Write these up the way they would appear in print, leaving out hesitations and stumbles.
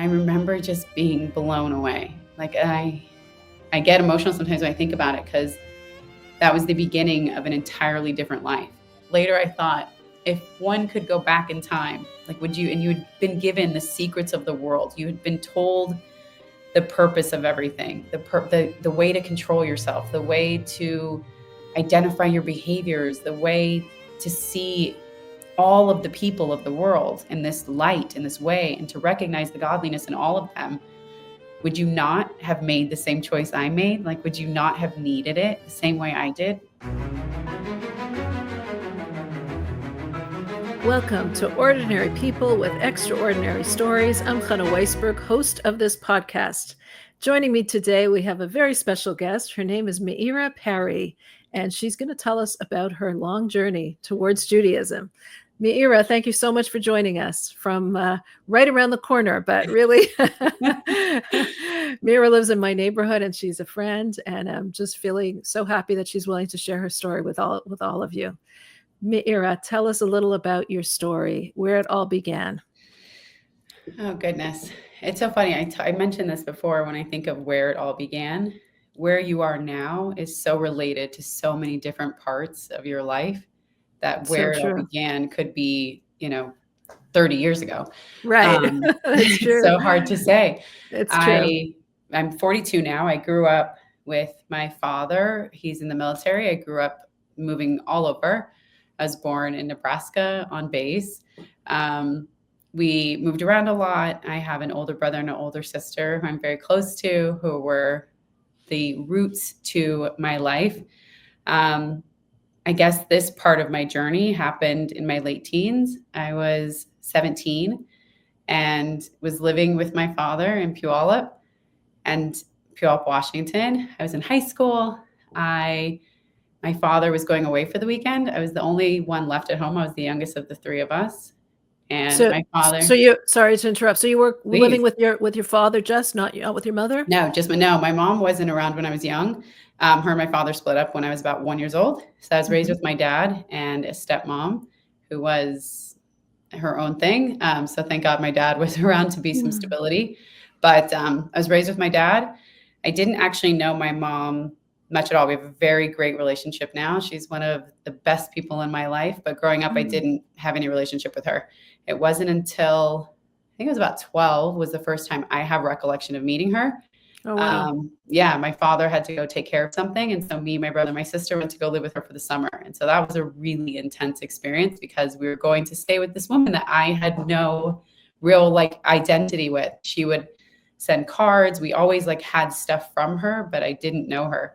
I remember just being blown away. Like I get emotional sometimes when I think about it, because that was the beginning of an entirely different life. Later, I thought, if one could go back in time, like would you, and you had been given the secrets of the world, you had been told the purpose of everything, the way to control yourself, the way to identify your behaviors, the way to see all of the people of the world in this light, in this way, and to recognize the godliness in all of them, would you not have made the same choice I made? Like, would you not have needed it the same way I did? Welcome to Ordinary People with Extraordinary Stories. I'm Chana Weisberg, host of this podcast. Joining me today, we have a very special guest. Her name is Meira Parry, and she's going to tell us about her long journey towards Judaism. Meira, thank you so much for joining us from right around the corner, but really, Meira lives in my neighborhood and she's a friend, and I'm just feeling so happy that she's willing to share her story with all of you. Meira, tell us a little about your story, where it all began. Oh, goodness. It's so funny. I mentioned this before. When I think of where it all began, where you are now is so related to so many different parts of your life, that where it all began could be, 30 years ago. Right. It's true. So hard to say. It's true. I'm 42 now. I grew up with my father. He's in the military. I grew up moving all over. I was born in Nebraska on base. We moved around a lot. I have an older brother and an older sister who I'm very close to, who were the roots to my life. I guess this part of my journey happened in my late teens. I was 17 and was living with my father in Puyallup, Washington. I was in high school. My father was going away for the weekend. I was the only one left at home. I was the youngest of the three of us. And my father. So sorry to interrupt. So you were living with your father, just not with your mother? No, my mom wasn't around when I was young. Her and my father split up when I was about 1 year old. So I was raised with my dad and a stepmom who was her own thing. So thank God my dad was around to be some stability. But I was raised with my dad. I didn't actually know my mom much at all. We have a very great relationship now. She's one of the best people in my life. But growing up, I didn't have any relationship with her. It wasn't until I think it was about 12 was the first time I have recollection of meeting her. Oh, wow. My father had to go take care of something. And so me, my brother, my sister went to go live with her for the summer. And so that was a really intense experience, because we were going to stay with this woman that I had no real identity with. She would send cards. We always had stuff from her, but I didn't know her.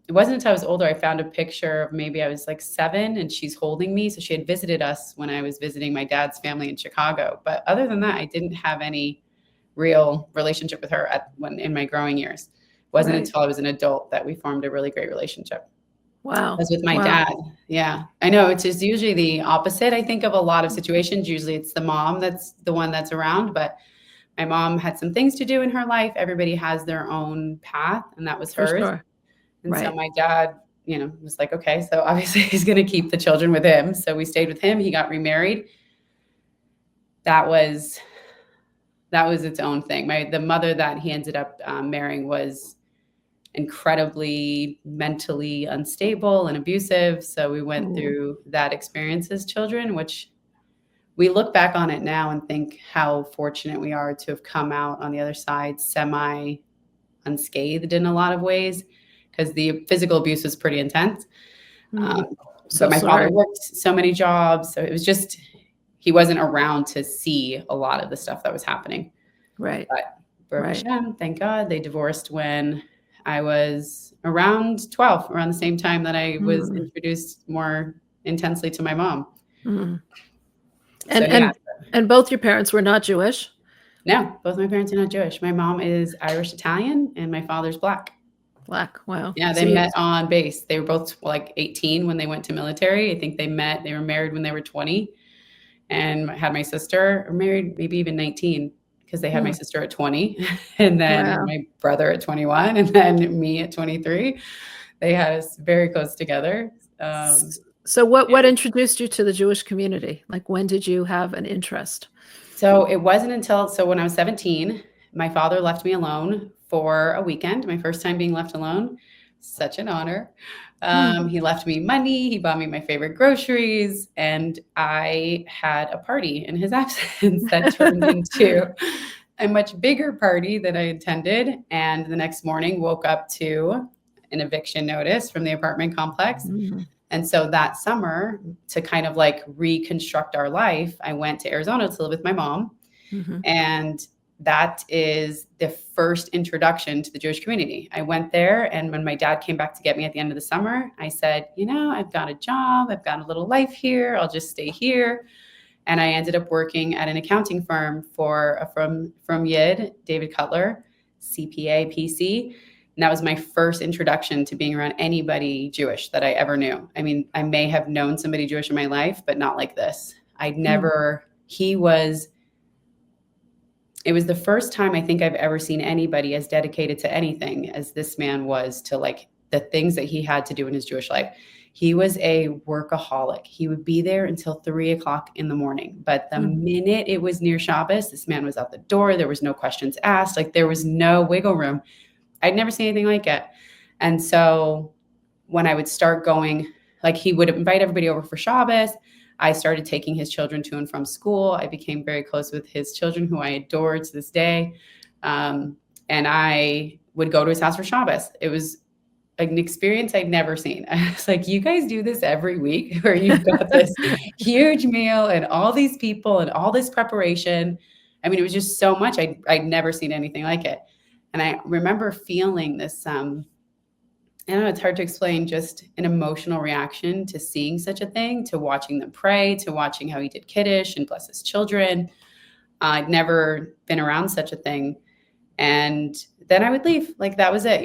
It wasn't until I was older, I found a picture of maybe I was 7 and she's holding me. So she had visited us when I was visiting my dad's family in Chicago. But other than that, I didn't have any real relationship with her in my growing years. It wasn't until I was an adult that we formed a really great relationship. Wow. As with my dad. Yeah. I know it's just usually the opposite. I think of a lot of situations. Usually it's the mom that's the one that's around, but my mom had some things to do in her life. Everybody has their own path, and that was hers. For sure. And so my dad, was like, okay, so obviously he's going to keep the children with him. So we stayed with him. He got remarried. That was its own thing. The mother that he ended up marrying was incredibly mentally unstable and abusive. So we went through that experience as children, which we look back on it now and think how fortunate we are to have come out on the other side semi unscathed in a lot of ways, because the physical abuse was pretty intense. So my father worked so many jobs. So it was just, he wasn't around to see a lot of the stuff that was happening. Right. But Baruch Hashem, thank God, they divorced when I was around 12, around the same time that I was introduced more intensely to my mom. And both your parents were not Jewish? No, both my parents are not Jewish. My mom is Irish Italian and my father's Black. Black, wow. Yeah, they met on base. They were both 18 when they went to military. I think they were married when they were 20, and had my sister, or married maybe even 19, because they had my sister at 20, and then my brother at 21, and then me at 23. They had us very close together. So what introduced you to the Jewish community? When did you have an interest? So it wasn't until, so when I was 17, my father left me alone for a weekend, my first time being left alone. Such an honor. He left me money, he bought me my favorite groceries, and I had a party in his absence that turned into a much bigger party than I intended. And the next morning woke up to an eviction notice from the apartment complex. And so that summer, to kind of like reconstruct our life, I went to Arizona to live with my mom. And that is the first introduction to the Jewish community. I went there, and when my dad came back to get me at the end of the summer, I said, I've got a job, I've got a little life here, I'll just stay here. And I ended up working at an accounting firm from Yid, David Cutler, CPA, PC. And that was my first introduction to being around anybody Jewish that I ever knew. I mean, I may have known somebody Jewish in my life, but not like this. It was the first time I think I've ever seen anybody as dedicated to anything as this man was to like the things that he had to do in his Jewish life. He was a workaholic. He would be there until 3:00 in the morning. But the minute it was near Shabbos, this man was out the door. There was no questions asked. Like there was no wiggle room. I'd never seen anything like it. And so when I would start going, like he would invite everybody over for Shabbos, I started taking his children to and from school. I became very close with his children, who I adore to this day. And I would go to his house for Shabbos. It was an experience I'd never seen. I was like, you guys do this every week where you've got this huge meal and all these people and all this preparation. I mean, it was just so much. I'd never seen anything like it. And I remember feeling this, I don't know, it's hard to explain, just an emotional reaction to seeing such a thing, to watching them pray, to watching how he did Kiddush and bless his children. I'd never been around such a thing. And then I would leave. Like that was it.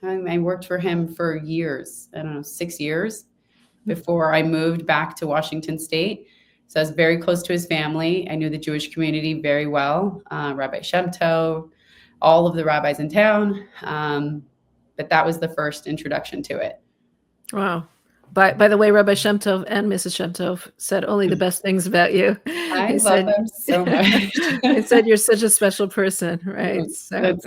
I worked for him for years, 6 years before I moved back to Washington State. So I was very close to his family. I knew the Jewish community very well, Rabbi Shem Tov, all of the rabbis in town. But that was the first introduction to it. Wow. By the way, Rabbi Shem Tov and Mrs. Shem Tov said only the best things about you. I love them so much. They said you're such a special person, right? So that's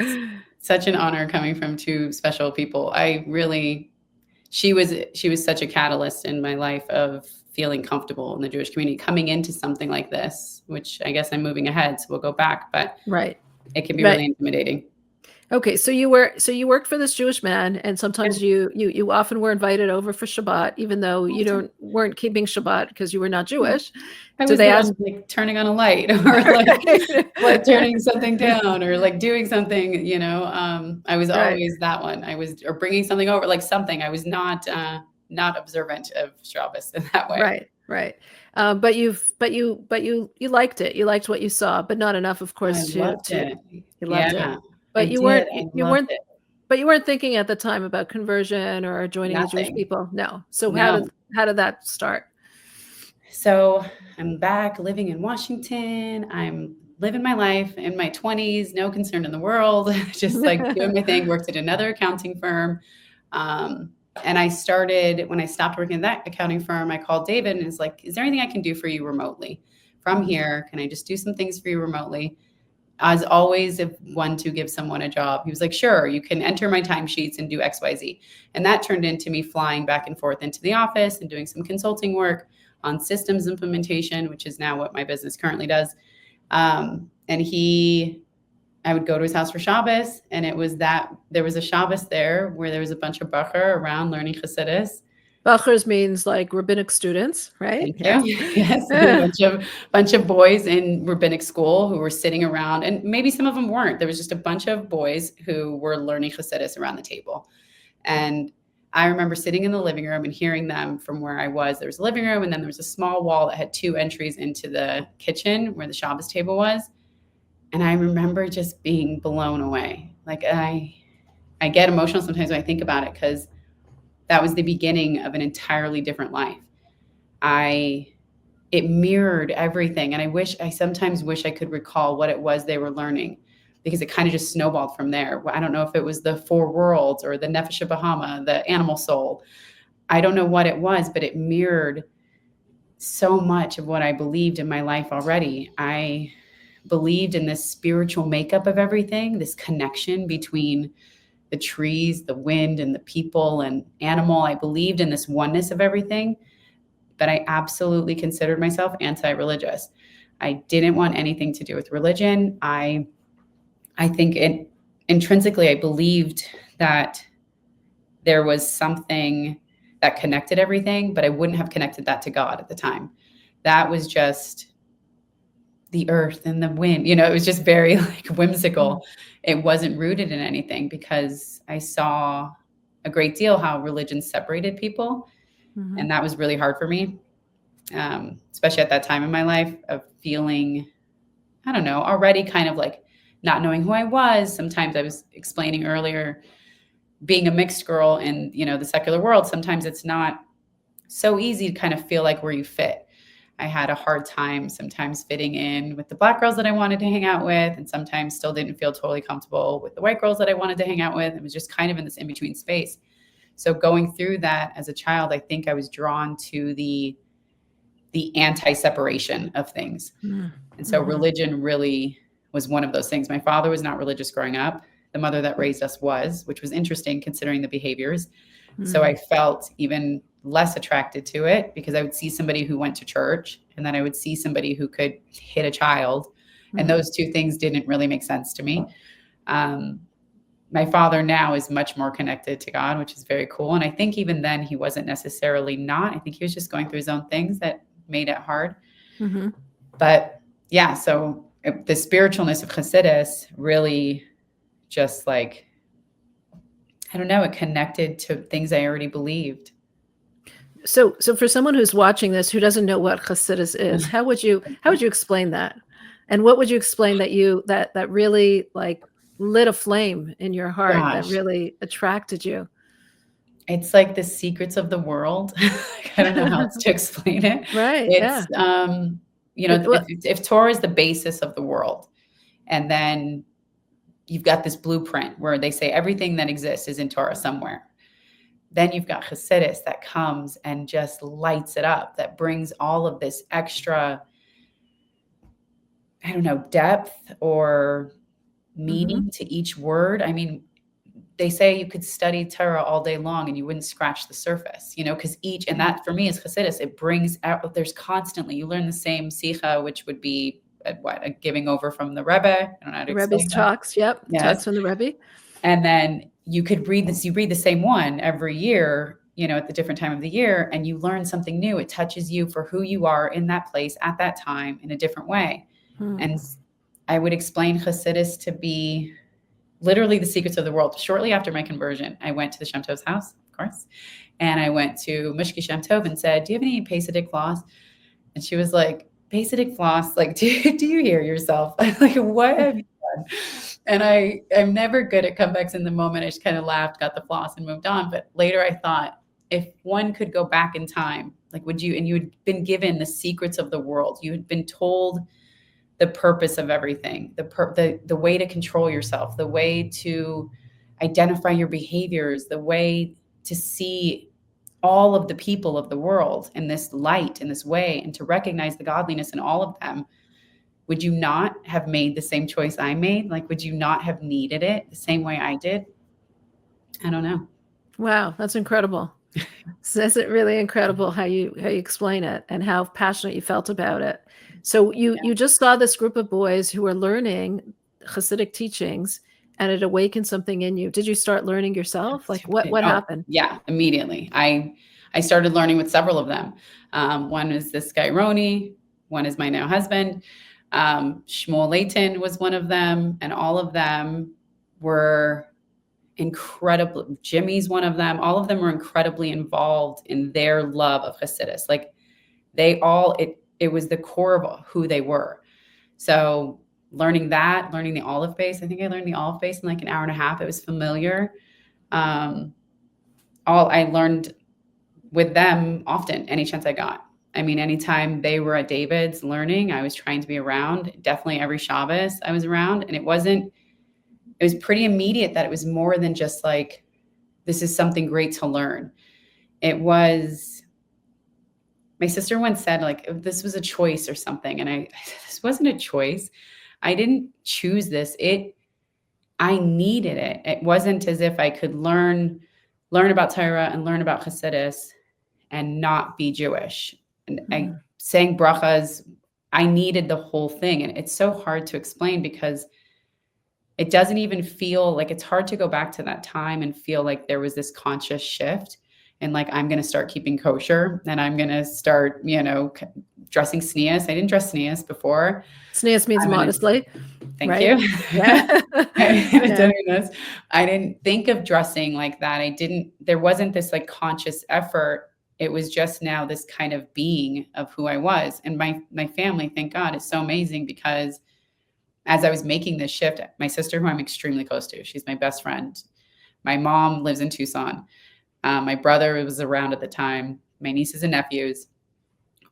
such an honor coming from two special people. She was such a catalyst in my life of feeling comfortable in the Jewish community, coming into something like this, which I guess I'm moving ahead, so we'll go back, but it can be really intimidating. Okay, so you worked for this Jewish man, and sometimes you often were invited over for Shabbat, even though you weren't keeping Shabbat because you were not Jewish. I was like turning on a light, or like turning something down, or like doing something. I was always that one. Or bringing something over, like something. I was not observant of Shabbos in that way. Right. But you liked it. You liked what you saw, but not enough, of course. You loved it. But you weren't thinking at the time about conversion or joining the Jewish people. No. So how did that start? So I'm back living in Washington. I'm living my life in my 20s, no concern in the world, just like doing my thing. Worked at another accounting firm. And when I stopped working at that accounting firm, I called David and was like, is there anything I can do for you remotely from here? Can I just do some things for you remotely? As always, if one to give someone a job, he was like, sure, you can enter my timesheets and do X, Y, Z. And that turned into me flying back and forth into the office and doing some consulting work on systems implementation, which is now what my business currently does. I would go to his house for Shabbos, and there was a Shabbos there where there was a bunch of bacher around learning Chassidus. Bachers means like rabbinic students, right? Thank you. Yes, a bunch of boys in rabbinic school who were sitting around, and maybe some of them weren't. There was just a bunch of boys who were learning Chassidus around the table. And I remember sitting in the living room and hearing them from where I was. There was a living room, and then there was a small wall that had 2 entries into the kitchen where the Shabbos table was. And I remember just being blown away. Like I get emotional sometimes when I think about it, because that was the beginning of an entirely different life. It mirrored everything. And I sometimes wish I could recall what it was they were learning, because it kind of just snowballed from there. I don't know if it was the 4 worlds or the Nefesh Bahama, the animal soul. I don't know what it was, but it mirrored so much of what I believed in my life already. I believed in this spiritual makeup of everything, this connection between the trees, the wind, and the people and animal. I believed in this oneness of everything, but I absolutely considered myself anti-religious. I didn't want anything to do with religion. I think intrinsically, I believed that there was something that connected everything, but I wouldn't have connected that to God at the time. That was just the earth and the wind. It was just very like whimsical. It wasn't rooted in anything because I saw a great deal how religion separated people. Mm-hmm. And that was really hard for me, especially at that time in my life of feeling, I don't know, already kind of like not knowing who I was. Sometimes I was explaining earlier, being a mixed girl in, the secular world, sometimes it's not so easy to kind of feel like where you fit. I had a hard time sometimes fitting in with the Black girls that I wanted to hang out with, and sometimes still didn't feel totally comfortable with the white girls that I wanted to hang out with. It was just kind of in this in-between space. So going through that as a child, I think I was drawn to the anti-separation of things. Mm-hmm. And so religion really was one of those things. My father was not religious growing up. The mother that raised us was, which was interesting considering the behaviors. Mm-hmm. So I felt even less attracted to it because I would see somebody who went to church and then I would see somebody who could hit a child. Mm-hmm. And those two things didn't really make sense to me. My father now is much more connected to God, which is very cool. And I think even then he wasn't necessarily not. I think he was just going through his own things that made it hard. Mm-hmm. But yeah, so the spiritualness of Chassidus really just like, I don't know, it connected to things I already believed. So for someone who's watching this, who doesn't know what Chassidus is, how would you explain that? And what would you explain that really like lit a flame in your heart that really attracted you? It's like the secrets of the world. I don't know how else to explain it. Right. It's, if Torah is the basis of the world, and then you've got this blueprint where they say everything that exists is in Torah somewhere. Then you've got Chassidus that comes and just lights it up, that brings all of this extra, I don't know, depth or meaning to each word. I mean, they say you could study Torah all day long and you wouldn't scratch the surface, because and that for me is Chassidus. It brings out, there's constantly, you learn the same sicha, which would be a giving over from the Rebbe. I don't know how to explain Rebbe's talks. Yep. Yes. Talks from the Rebbe. And then you could read this, you read the same one every year, at the different time of the year, and you learn something new. It touches you for who you are in that place at that time in a different way. And I would explain Chassidus to be literally the secrets of the world. Shortly after my conversion, I went to the Shem Tov's house, of course, and I went to Mishki Shem Tov and said, "Do you have any Chassidic floss?" And she was like, "Chassidic floss? Like, do you hear yourself? Like, what have you done?" And I'm never good at comebacks in the moment. I just kind of laughed, got the floss, and moved on. But later I thought, if one could go back in time, like, would you? And you had been given the secrets of the world. You had been told the purpose of everything, the way to control yourself, the way to identify your behaviors, the way to see all of the people of the world in this light, in this way, and to recognize the godliness in all of them. Would you not have made the same choice I made? Like, would you not have needed it the same way I did? I don't know. Wow, that's incredible. That's really incredible how you explain it and how passionate you felt about it. So you just saw this group of boys who were learning Chassidic teachings, and it awakened something in you. Did you start learning yourself? Like what happened? Yeah, immediately. I started learning with several of them. One is this guy Roni. One is my now husband. Shmuel Layton was one of them, and all of them were incredible. Jimmy's one of them. All of them were incredibly involved in their love of Chassidus. Like they all, it was the core of who they were. So learning the olive base, I think I learned the olive base in like an hour and a half. It was familiar. I learned with them often, any chance I got. I mean, anytime they were at David's learning, I was trying to be around. Definitely every Shabbos I was around. And it was pretty immediate that it was more than just like, this is something great to learn. It was my sister once said, like, this was a choice or something. And this wasn't a choice. I didn't choose this. I needed it. It wasn't as if I could learn about Torah and learn about Hasidus and not be Jewish. And I sang brachas. I needed the whole thing. And it's so hard to explain because it doesn't even feel like, it's hard to go back to that time and feel like there was this conscious shift and like, I'm going to start keeping kosher and I'm going to start, dressing sneas. I didn't dress sneas before. Sneas means modestly. Thank right? you. Yeah. I didn't think of dressing like that. There wasn't this like conscious effort. It was just now this kind of being of who I was. And my family, thank God, is so amazing because as I was making this shift, my sister, who I'm extremely close to, she's my best friend. My mom lives in Tucson. My brother was around at the time. My nieces and nephews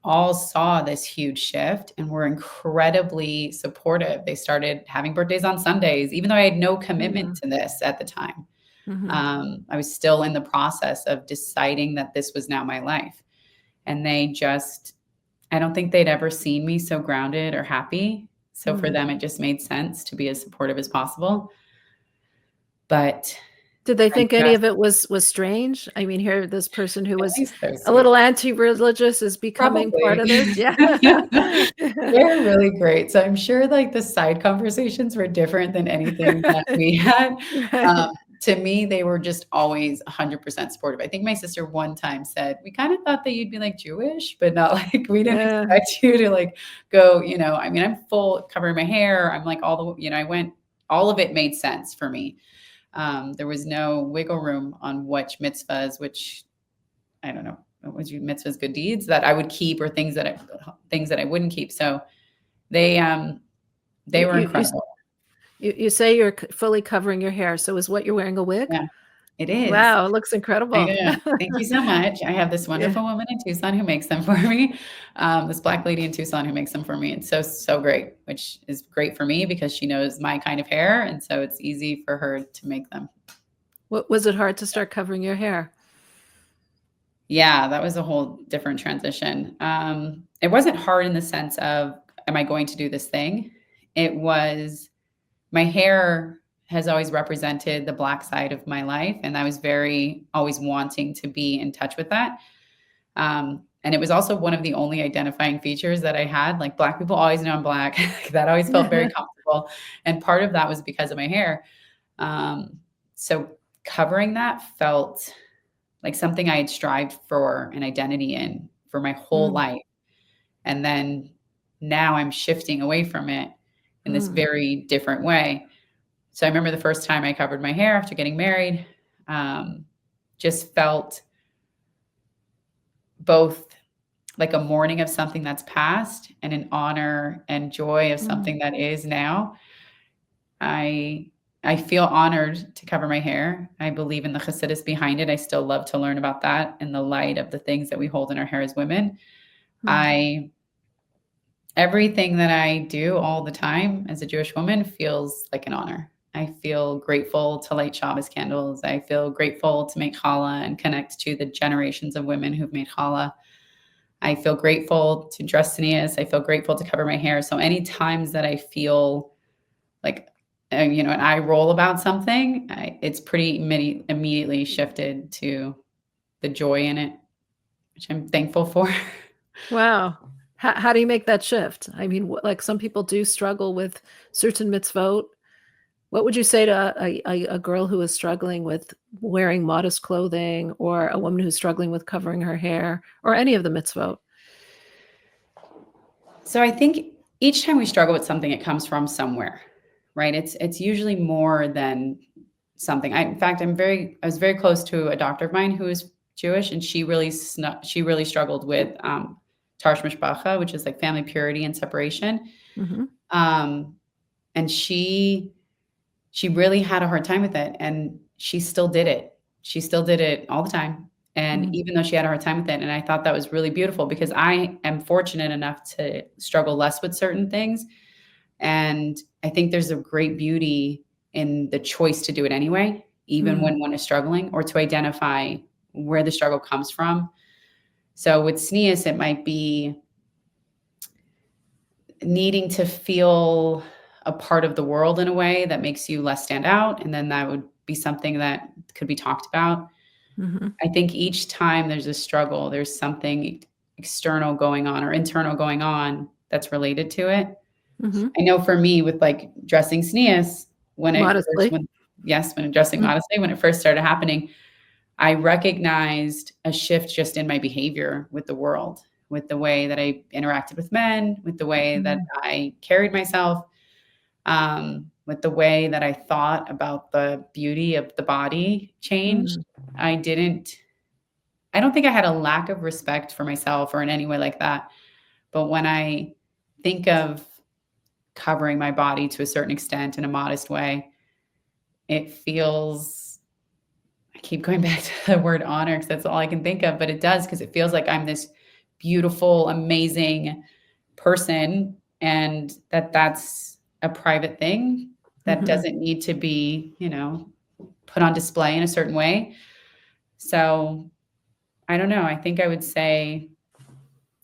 all saw this huge shift and were incredibly supportive. They started having birthdays on Sundays, even though I had no commitment to this at the time. I was still in the process of deciding that this was now my life. And I don't think they'd ever seen me so grounded or happy. So for them, it just made sense to be as supportive as possible. But did they think any of it was strange? I mean, here, this person who was a little anti-religious is becoming part of this. Yeah. They're really great. So I'm sure like the side conversations were different than anything that we had. To me, they were just always 100% supportive. I think my sister one time said, we kind of thought that you'd be like Jewish, but not like, we didn't expect you to like go, I mean, I'm full covering my hair. I'm like all of it made sense for me. There was no wiggle room on which mitzvahs, I don't know, which mitzvahs, good deeds that I would keep or things that I wouldn't keep. So they were incredible. You say you're fully covering your hair. So is what you're wearing a wig? Yeah, it is. Wow. It looks incredible. I know. Thank you so much. I have this wonderful woman in Tucson who makes them for me. This Black lady in Tucson who makes them for me. It's so great, which is great for me because she knows my kind of hair. And so it's easy for her to make them. Was it hard to start covering your hair? Yeah, that was a whole different transition. It wasn't hard in the sense of, am I going to do this thing? It was, my hair has always represented the Black side of my life. And I was always wanting to be in touch with that. And it was also one of the only identifying features that I had. Like Black people always know I'm Black. That always felt very comfortable. And part of that was because of my hair. So covering that felt like something I had strived for an identity in for my whole life. And then now I'm shifting away from it in this very different way. So I remember the first time I covered my hair after getting married, just felt both like a mourning of something that's past and an honor and joy of something that is now. I feel honored to cover my hair. I believe in the Chassidus behind it. I still love to learn about that in the light of the things that we hold in our hair as women. Everything that I do all the time as a Jewish woman feels like an honor. I feel grateful to light Shabbos candles. I feel grateful to make challah and connect to the generations of women who've made challah. I feel grateful to dress sneas. I feel grateful to cover my hair. So any times that I feel like, an eye roll about something, it's pretty immediately shifted to the joy in it, which I'm thankful for. Wow. How do you make that shift? I mean, like some people do struggle with certain mitzvot. What would you say to a girl who is struggling with wearing modest clothing, or a woman who's struggling with covering her hair, or any of the mitzvot? So I think each time we struggle with something, it comes from somewhere, right? It's usually more than something. In fact, I was very close to a doctor of mine who is Jewish, and she really struggled with Tarsh Mishpacha, which is like family purity and separation. And she really had a hard time with it, and she still did it. She still did it all the time. And even though she had a hard time with it, and I thought that was really beautiful because I am fortunate enough to struggle less with certain things. And I think there's a great beauty in the choice to do it anyway, even when one is struggling, or to identify where the struggle comes from. So with tznius, it might be needing to feel a part of the world in a way that makes you less stand out. And then that would be something that could be talked about. Mm-hmm. I think each time there's a struggle, there's something external going on or internal going on that's related to it. Mm-hmm. I know for me with like dressing tznius, when Modestly. when dressing modestly, when it first started happening, I recognized a shift just in my behavior with the world, with the way that I interacted with men, with the way that I carried myself, with the way that I thought about the beauty of the body changed. I don't think I had a lack of respect for myself or in any way like that. But when I think of covering my body to a certain extent in a modest way, it feels, I keep going back to the word honor because that's all I can think of, but it does, because it feels like I'm this beautiful, amazing person, and that's a private thing that doesn't need to be, put on display in a certain way. So I don't know. I think I would say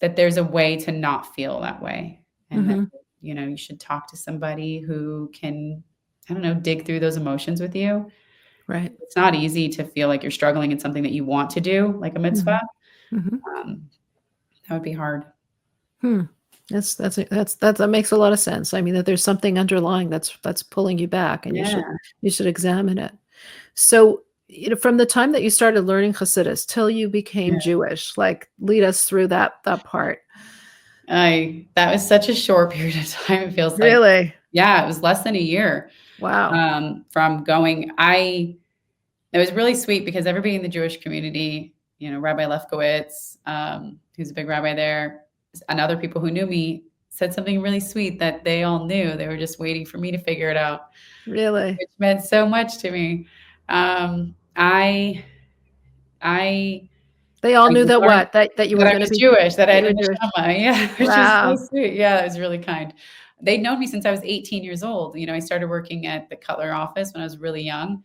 that there's a way to not feel that way, and that, you should talk to somebody who can, I don't know, dig through those emotions with you. Right. It's not easy to feel like you're struggling in something that you want to do, like a mitzvah. That would be hard. That makes a lot of sense. I mean, that there's something underlying that's pulling you back, and you should examine it. So, from the time that you started learning Hasidus till you became Jewish, like lead us through that part. That was such a short period of time. It feels like, really, it was less than a year. Wow. From going, it was really sweet because everybody in the Jewish community, Rabbi Lefkowitz, who's a big rabbi there, and other people who knew me said something really sweet that they all knew. They were just waiting for me to figure it out. Really? Which meant so much to me. They all knew that learned that you were that I going to was be Jewish, that I had a Jewish. neshama. Yeah, which is Wow. so sweet. Yeah, it was really kind. They'd known me since I was 18 years old. I started working at the Cutler office when I was really young.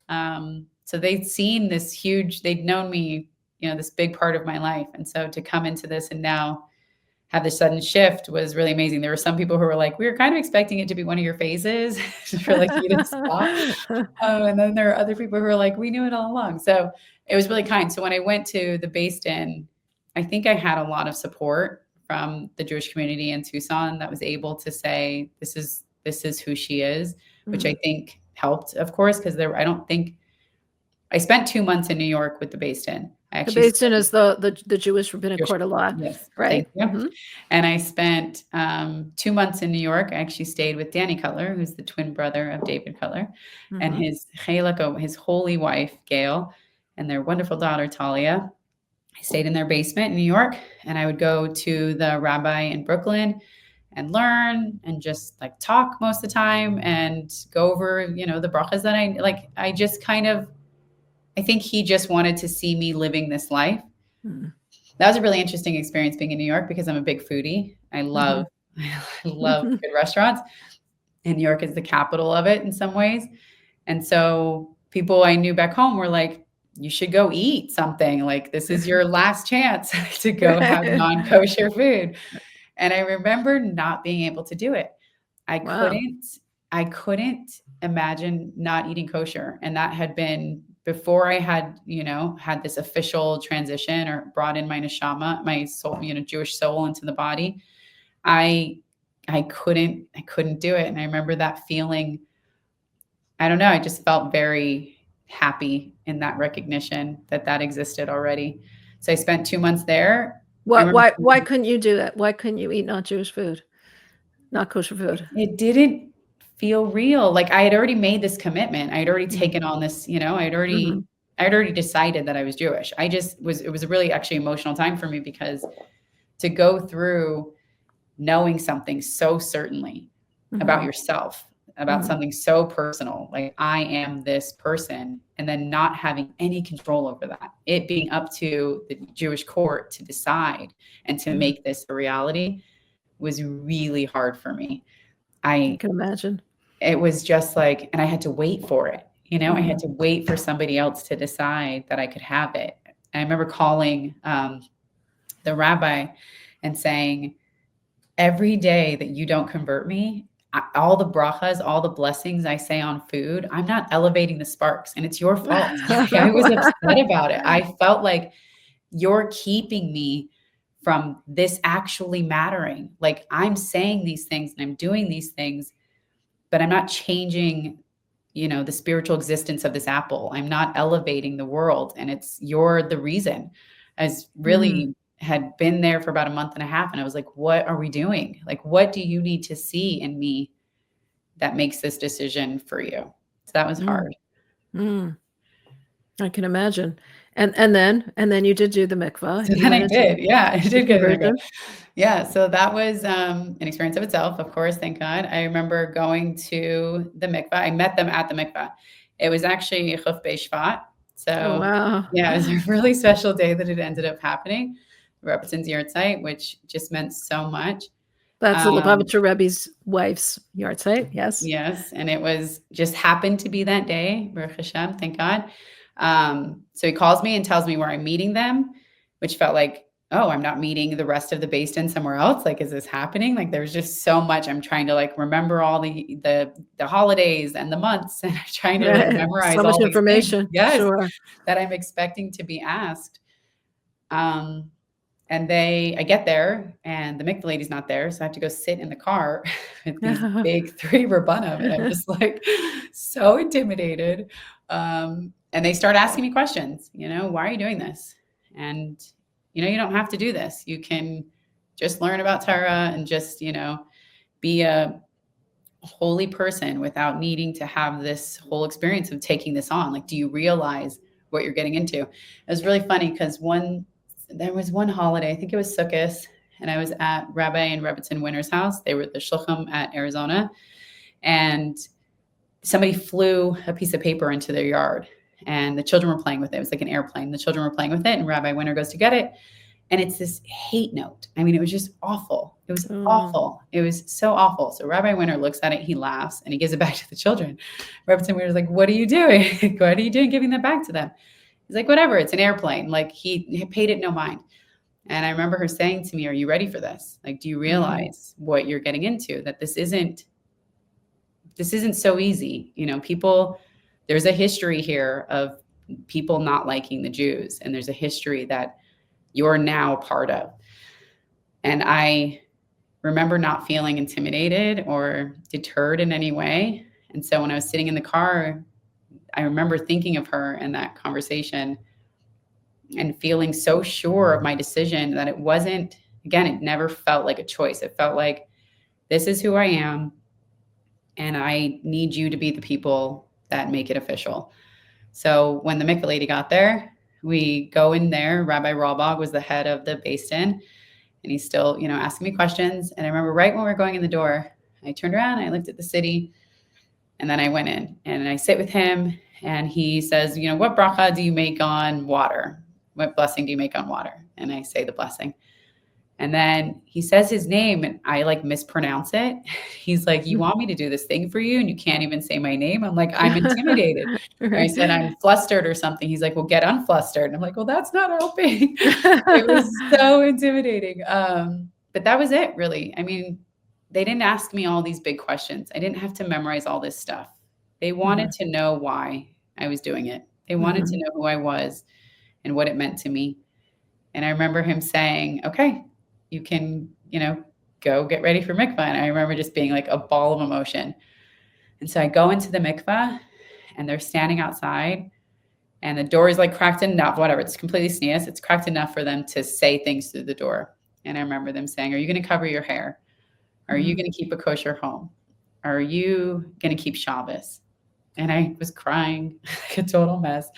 So they'd seen this huge, they'd known me, this big part of my life. And so to come into this and now have this sudden shift was really amazing. There were some people who were like, we were kind of expecting it to be one of your phases for like you to stop. And then there are other people who were like, we knew it all along. So it was really kind. So when I went to the Beis Din, I think I had a lot of support from the Jewish community in Tucson that was able to say, this is who she is, which I think helped, of course, because I spent 2 months in New York with the Beis Din. The Beis Din is the Jewish rabbinic court of law. Yes, right. Thank you. And I spent 2 months in New York. I actually stayed with Danny Cutler, who's the twin brother of David Cutler, and his holy wife, Gail, and their wonderful daughter, Talia. I stayed in their basement in New York, and I would go to the rabbi in Brooklyn and learn and just like talk most of the time and go over, the brachas that I just kind of, I think he just wanted to see me living this life. That was a really interesting experience being in New York because I'm a big foodie. I love good restaurants, and New York is the capital of it in some ways. And so people I knew back home were like, you should go eat something. Like, this is your last chance to go have non-kosher food. And I remember not being able to do it. I couldn't imagine not eating kosher. And that had been before I had, had this official transition or brought in my neshama, my soul, Jewish soul into the body. I couldn't do it. And I remember that feeling, I don't know, I just felt very happy in that recognition that existed already. So I spent 2 months there. Why couldn't you do that? Why couldn't you eat not Jewish food, not kosher food? It didn't feel real. Like I had already made this commitment. I had already taken on this, I had already decided that I was Jewish. It was a really actually emotional time for me because to go through knowing something so certainly about yourself, about something so personal, like I am this person, and then not having any control over that, it being up to the Jewish court to decide and to make this a reality was really hard for me. I can imagine. It was just like, and I had to wait for it. I had to wait for somebody else to decide that I could have it. And I remember calling the rabbi and saying, every day that you don't convert me, all the brachas, all the blessings I say on food, I'm not elevating the sparks, and it's your fault. Like, I was upset about it. I felt like you're keeping me from this actually mattering. Like, I'm saying these things and I'm doing these things, but I'm not changing, the spiritual existence of this apple. I'm not elevating the world. And you're the reason. I was really had been there for about a month and a half. And I was like, what are we doing? Like, what do you need to see in me that makes this decision for you? So that was hard. I can imagine. And then you did do the mikvah. So You then I went into did. Yeah, I did go to the mikvah. conversion. Yeah. So that was an experience of itself, of course, thank God. I remember going to the mikvah. I met them at the mikvah. It was actually Chuf Shvat. So Oh, wow. yeah, it was a really special day that it ended up happening. Rebbetzin's yahrzeit, which just meant so much. That's the Lubavitcher Rebbe's wife's yahrzeit, yes. Yes, and it was just happened to be that day, Baruch Hashem, thank God. So he calls me and tells me where I'm meeting them, which felt like, oh, I'm not meeting the rest of the Beis Din somewhere else. Like, is this happening? Like, there's just so much. I'm trying to like remember all the holidays and the months, and I'm trying to like memorize so much all information. These things, yes, Sure. that I'm expecting to be asked. And I get there and the mikvah lady's not there. So I have to go sit in the car with these big 3 rabbanim. And I'm just like so intimidated. And they start asking me questions, why are you doing this? And, you don't have to do this. You can just learn about Torah and just, be a holy person without needing to have this whole experience of taking this on. Like, do you realize what you're getting into? It was really funny because there was one holiday, I think it was Sukkot, and I was at Rabbi and Rebbetzin Winter's house. They were at the Shulchan at Arizona, and somebody flew a piece of paper into their yard, and the children were playing with it. It was like an airplane. The children were playing with it, and Rabbi Winter goes to get it, and it's this hate note. I mean, it was just awful. It was awful. It was so awful. So Rabbi Winter looks at it, he laughs, and he gives it back to the children. Rebbetzin Winter's like, what are you doing? What are you doing giving that back to them? He's like, whatever, it's an airplane. Like, he paid it no mind. And I remember her saying to me, are you ready for this? Like, do you realize what you're getting into? That this isn't so easy. There's a history here of people not liking the Jews. And there's a history that you're now a part of. And I remember not feeling intimidated or deterred in any way. And so when I was sitting in the car, I remember thinking of her in that conversation and feeling so sure of my decision that it wasn't, again, it never felt like a choice. It felt like, this is who I am, and I need you to be the people that make it official. So when the mikvah lady got there, we go in there. Rabbi Ralbog was the head of the Beis Din, and he's still, asking me questions. And I remember right when we were going in the door, I turned around, I looked at the city, and then I went in and I sit with him, and he says, what bracha do you make on water? What blessing do you make on water? And I say the blessing. And then he says his name and I like mispronounce it. He's like, you want me to do this thing for you and you can't even say my name? I'm like, I'm intimidated. Right. I said, I'm flustered or something. He's like, well, get unflustered. And I'm like, well, that's not helping. It was so intimidating. But that was it, really. I mean, they didn't ask me all these big questions. I didn't have to memorize all this stuff. They wanted to know why I was doing it. They wanted to know who I was and what it meant to me. And I remember him saying, okay, you can, go get ready for mikvah. And I remember just being like a ball of emotion. And so I go into the mikvah and they're standing outside and the door is like cracked enough, whatever, it's completely sneeze. It's cracked enough for them to say things through the door. And I remember them saying, are you going to cover your hair? Are you going to keep a kosher home? Are you going to keep Shabbos? And I was crying like a total mess.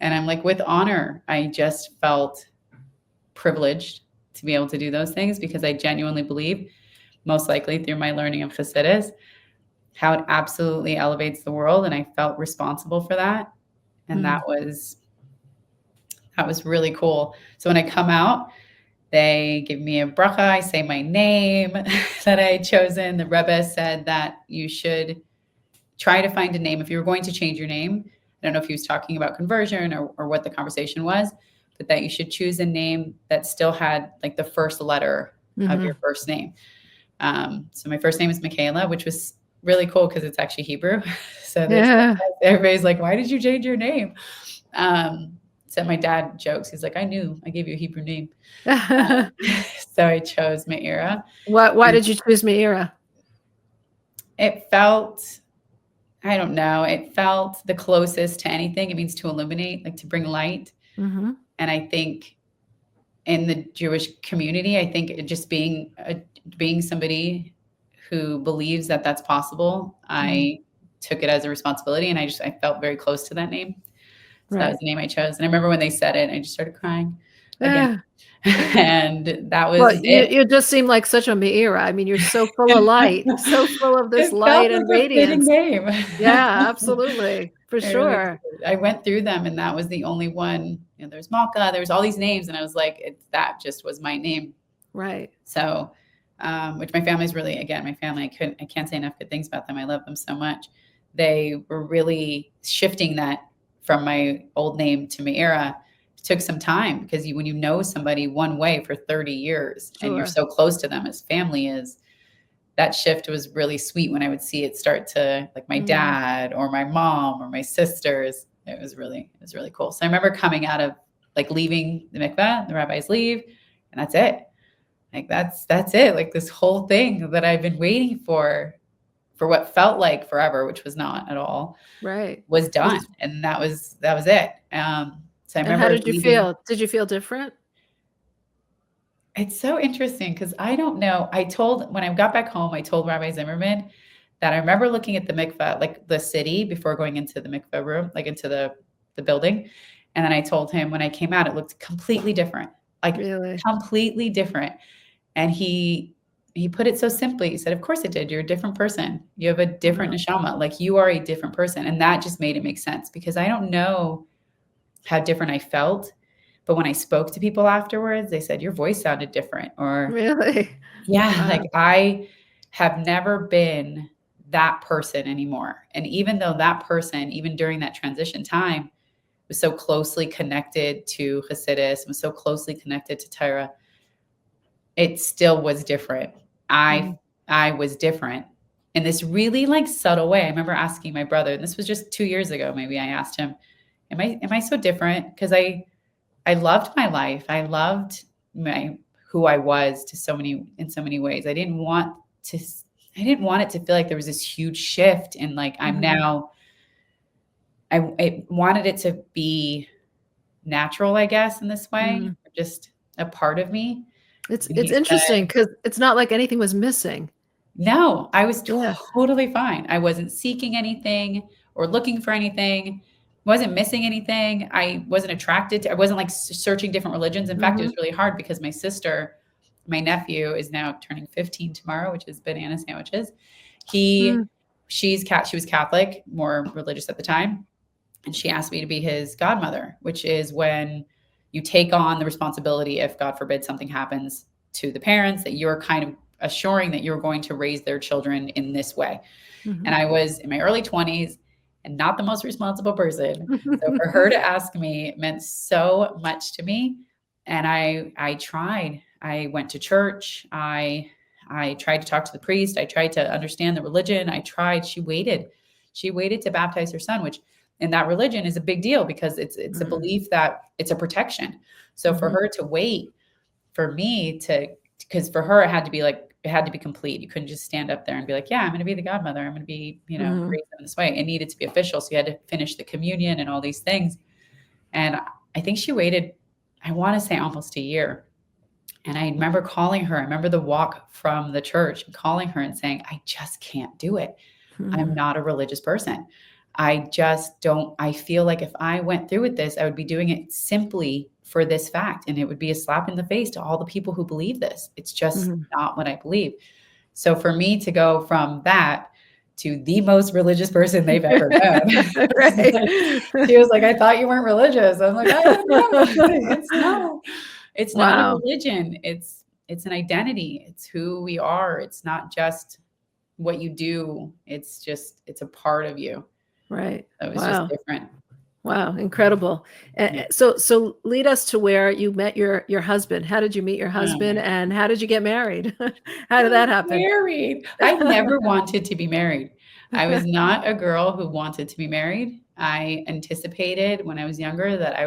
And I'm like, with honor, I just felt privileged to be able to do those things because I genuinely believe, most likely through my learning of Chassidus, how it absolutely elevates the world. And I felt responsible for that. And that was really cool. So when I come out, they give me a bracha. I say my name that I had chosen. The Rebbe said that you should try to find a name. If you were going to change your name, I don't know if he was talking about conversion or what the conversation was, but that you should choose a name that still had like the first letter of your first name. So my first name is Michaela, which was really cool because it's actually Hebrew. So Yeah. everybody's like, why did you change your name? So my dad jokes, he's like, I knew I gave you a Hebrew name. So I chose Meira. Why did you choose Meira? It felt, I don't know, it felt the closest to anything. It means to illuminate, like to bring light. And I think in the Jewish community, I think it just being somebody who believes that that's possible, I took it as a responsibility, and I felt very close to that name. So that was the name I chose. And I remember when they said it, I just started crying again. And that was it. You just seem like such a Meira. I mean, you're so full of light, so full of this It light felt and like a fitting radiance. name. Yeah, absolutely. For It sure. really did. I went through them, and that was the only one. You know, there's Malka, there's all these names, and I was like, that just was my name. Right. So, which my family's really, again, my family, I can't say enough good things about them. I love them so much. They were really shifting that from my old name to Meira. It took some time because when you know somebody one way for 30 years and you're so close to them as family is, that shift was really sweet when I would see it start to, like my dad or my mom or my sisters. It was really cool. So I remember coming out of like leaving the mikveh, the rabbis leave, and that's it. Like that's it. Like this whole thing that I've been waiting for what felt like forever, which was not at all, was done. And that was it. So I remember. And how did you feel? Did you feel different? It's so interesting because I don't know. When I got back home, I told Rabbi Zimmerman that I remember looking at the mikveh, like the city before going into the mikveh room, like into the building. And then I told him when I came out, it looked completely different, like completely different. And he put it so simply. He said, of course it did. You're a different person. You have a different neshama. Like you are a different person. And that just made it make sense because I don't know how different I felt. But when I spoke to people afterwards, they said, your voice sounded different. Or yeah, like I have never been that person anymore. And even though that person, even during that transition time, was so closely connected to Chassidus, was so closely connected to Torah, it still was different. I was different in this really like subtle way. I remember asking my brother, and this was just 2 years ago, maybe I asked him, am I so different? Because I loved my life. I loved who I was in so many ways. I didn't want it to feel like there was this huge shift and like I'm now, I wanted it to be natural, I guess, in this way, just a part of me. It's interesting because it's not like anything was missing. No, I was totally fine. I wasn't seeking anything or looking for anything. Wasn't missing anything. I wasn't attracted to, I wasn't like searching different religions. In fact, it was really hard because my nephew is now turning 15 tomorrow, which is banana sandwiches. She was Catholic, more religious at the time. And she asked me to be his godmother, which is when you take on the responsibility if, God forbid, something happens to the parents, that you're kind of assuring that you're going to raise their children in this way. And I was in my early 20s and not the most responsible person. So for her to ask me meant so much to me. And I tried. I went to church. I tried to talk to the priest. I tried to understand the religion. She waited to baptize her son, which in that religion is a big deal because it's a belief that it's a protection. So for her to wait for me because for her, it had to be complete. You couldn't just stand up there and be like, yeah, I'm going to be the godmother. I'm going to be, raised in this way. It needed to be official. So you had to finish the communion and all these things. And I think she waited, I want to say almost a year. And I remember calling her. I remember the walk from the church and calling her and saying, I just can't do it. I'm not a religious person. I feel like if I went through with this, I would be doing it simply for this fact. And it would be a slap in the face to all the people who believe this. It's just not what I believe. So for me to go from that to the most religious person they've ever known, she was like, I thought you weren't religious. I'm like, I don't know. It's not a religion. It's an identity. It's who we are. It's not just what you do. It's a part of you. Right. So it was just different. Wow, incredible. Yeah. So lead us to where you met your husband. How did you meet your Oh husband, my and how did you get married? How did that happen? Married. I never wanted to be married. I was not a girl who wanted to be married. I anticipated when I was younger that I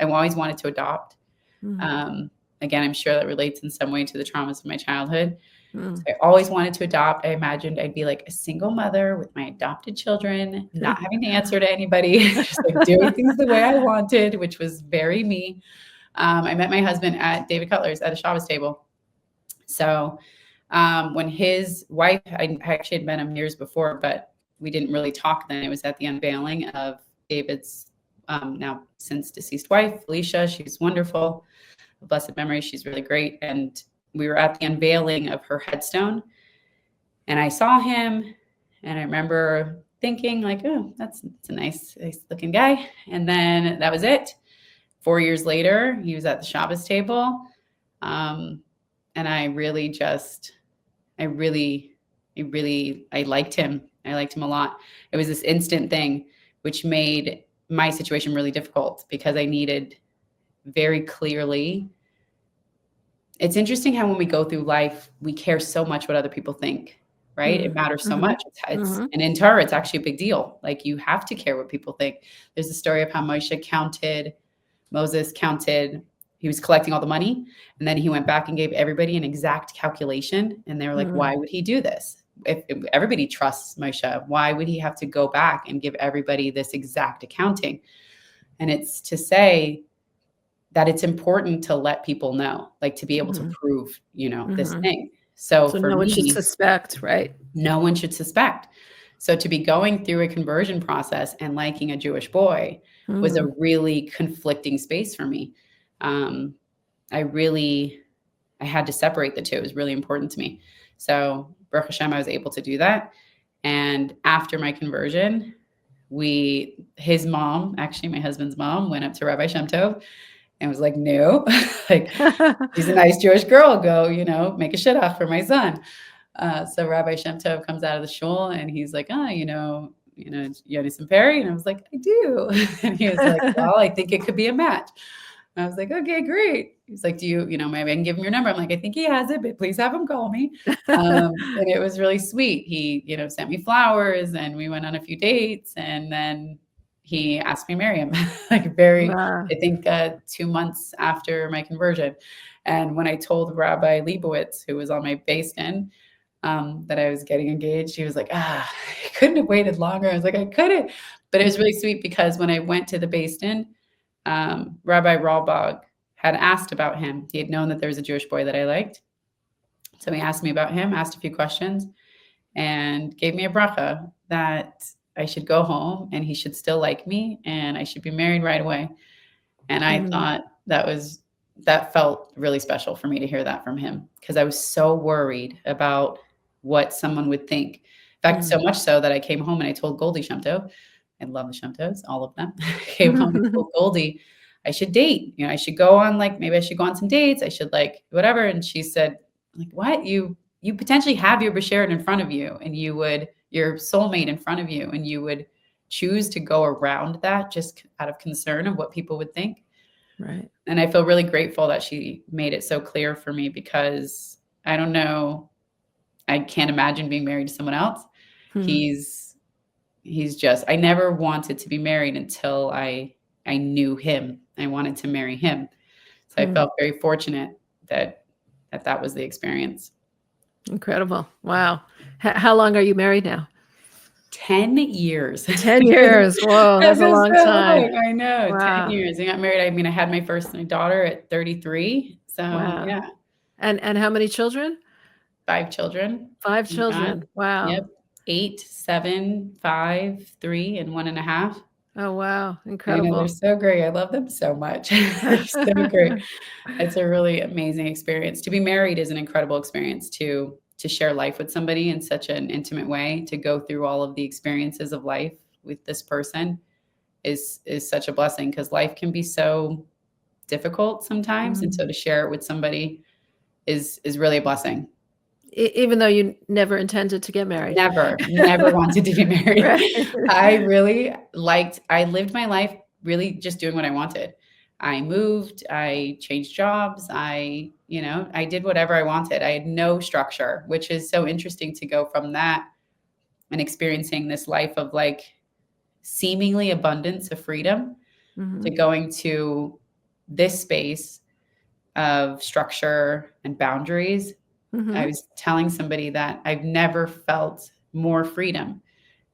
always wanted to adopt. Mm, Um, Again, I'm sure that relates in some way to the traumas of my childhood. So mm. I always wanted to adopt. I imagined I'd be like a single mother with my adopted children, not having to answer to anybody, just like doing things the way I wanted, which was very me. I met my husband at David Cutler's at a Shabbos table. So when his wife, I actually had met him years before, but we didn't really talk then. It was at the unveiling of David's now since deceased wife, Felicia. She's wonderful, a blessed memory. She's really great. And we were at the unveiling of her headstone, and I saw him, and I remember thinking like, oh, that's a nice looking guy. And then that was it. 4 years later, he was at the Shabbos table. Um, and I really just I liked him. I liked him a lot. It was this instant thing, which made my situation really difficult because I needed very clearly. It's interesting how when we go through life, we care so much what other people think, right? It Mm, matters so mhm, much. It's mhm, and in Torah, it's actually a big deal. Like you have to care what people think. There's a story of how Moses counted, he was collecting all the money, and then he went back and gave everybody an exact calculation. And they were like, mm, why would he do this? If everybody trusts Moshe, why would he have to go back and give everybody this exact accounting? And it's to say that it's important to let people know, like to be able to mhm, prove, this mhm. thing. So So for no one should me, suspect, right? no one should suspect. So to be going through a conversion process and liking a Jewish boy was a Mhm, really conflicting space for me. Um, I really I had to separate the two. It was really important to me. So Baruch Hashem, I was able to do that. And after my conversion, his mom, actually my husband's mom, went up to Rabbi Shem Tov and was like, no, like she's a nice Jewish girl. Go, make a shidduch for my son. So Rabbi Shem Tov comes out of the shul and he's like, Yoni Perry. And I was like, I do. And he was like, well, I think it could be a match. And I was like, okay, great. He's like, do you, maybe I can give him your number. I'm like, I think he has it, but please have him call me. And it was really sweet. He, sent me flowers and we went on a few dates. And then he asked me to marry him, Wow. I think 2 months after my conversion. And when I told Rabbi Leibowitz, who was on my base in, that I was getting engaged, he was like, I couldn't have waited longer. I was like, I couldn't. But it was really sweet because when I went to the Beis Din, Rabbi Ralbog had asked about him. He had known that there was a Jewish boy that I liked. So he asked me about him, asked a few questions, and gave me a bracha that I should go home and he should still like me and I should be married right away. And I Mm, thought that felt really special for me to hear that from him because I was so worried about what someone would think. In fact, so mm. much so that I came home and I told Goldie Shemto, I love the Shemtos, all of them. I came home and told Goldie I should date. I should go on maybe I should go on some dates. I should whatever. And she said, like, what? You potentially have your Bashert in front of you and your soulmate in front of you and you would choose to go around that just out of concern of what people would think. Right. And I feel really grateful that she made it so clear for me because I don't know, I can't imagine being married to someone else. Hmm. He's just I never wanted to be married until I knew him. I wanted to marry him. So I Hmm. felt very fortunate that was the experience. Incredible. Wow. How long are you married now? 10 years. 10 years. Whoa, That that's a feels long so time. long. I know. 10 Wow. years. I got married. I mean, I had my first daughter at 33. So Wow. yeah, And how many children? 5 children. Five Thank God. children. Wow. Yep. 8, 7, 5, 3, and 1.5. Oh, wow. I know they're Incredible. so great. I love them so much. They're so great. It's a really amazing experience. To be married is an incredible experience to share life with somebody in such an intimate way, to go through all of the experiences of life with this person is such a blessing because life can be so difficult sometimes. And Mm, so to share it with somebody is really a blessing. Even though you never intended to get married. Never wanted to be married. Right. I lived my life really just doing what I wanted. I moved, I changed jobs, I did whatever I wanted. I had no structure, which is so interesting to go from that and experiencing this life of like seemingly abundance of freedom to going to this space of structure and boundaries. I was telling somebody that I've never felt more freedom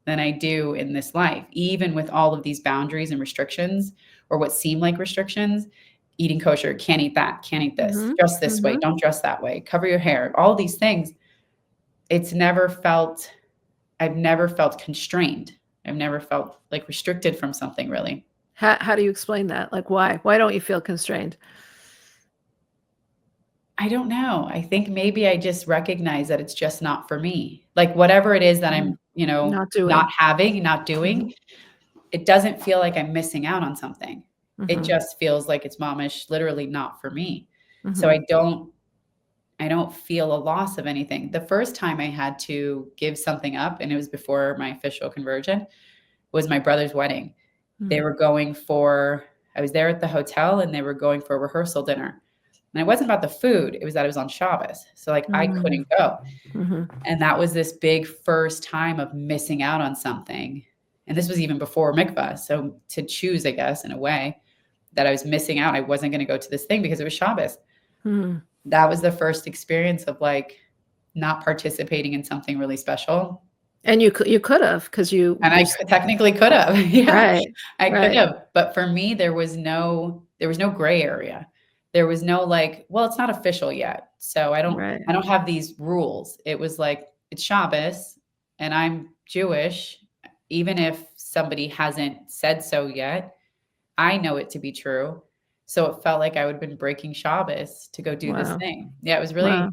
than I do in this life, even with all of these boundaries and restrictions, or what seem like restrictions. Eating kosher, can't eat that, can't eat this, dress this way, don't dress that way, cover your hair, all these things. I've never felt constrained. I've never felt like restricted from something, really. How do you explain that? Like, why don't you feel constrained? I don't know. I think maybe I just recognize that it's just not for me. Like whatever it is that I'm, Not doing. not doing, it doesn't feel like I'm missing out on something. It just feels like it's momish, literally not for me. So I don't feel a loss of anything. The first time I had to give something up, and it was before my official conversion, was my brother's wedding. They were I was there at the hotel and they were going for a rehearsal dinner. And it wasn't about the food. It was that it was on Shabbos. So like I couldn't go. And that was this big first time of missing out on something. And this was even before Mikvah. So to choose, I guess, in a way that I was missing out, I wasn't going to go to this thing because it was Shabbos. That was the first experience of like not participating in something really special. And you could have, because I technically could have. Yeah, right. I could have. But for me, there was no gray area. There was no like, well, it's not official yet. So I don't have these rules. It was like, it's Shabbos and I'm Jewish. Even if somebody hasn't said so yet, I know it to be true. So it felt like I would have been breaking Shabbos to go do this thing. Yeah, it was really,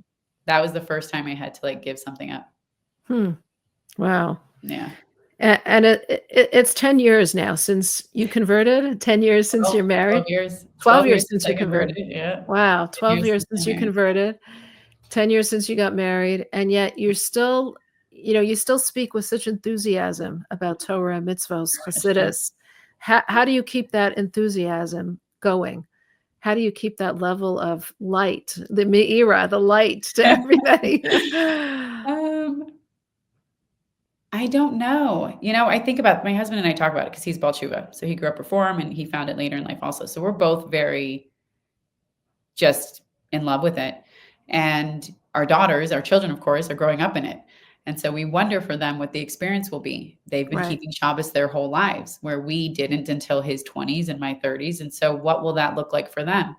that was the first time I had to like give something up. Wow. Yeah. And it's 10 years now since you converted, 10 years since you're married. 12 years since you converted. Yeah. Wow. 12 years since you converted, 10 years since you got married. And yet you're still, you still speak with such enthusiasm about Torah, mitzvos, Chassidus. How do you keep that enthusiasm going? How do you keep that level of light, the me'ira, the light to everybody? I don't know. I think about my husband and I talk about it because he's Baal Tshuva. So he grew up Reform and he found it later in life also. So we're both very just in love with it. And our children, of course, are growing up in it. And so we wonder for them what the experience will be. They've been keeping Shabbos their whole lives, where we didn't until his 20s and my 30s. And so what will that look like for them?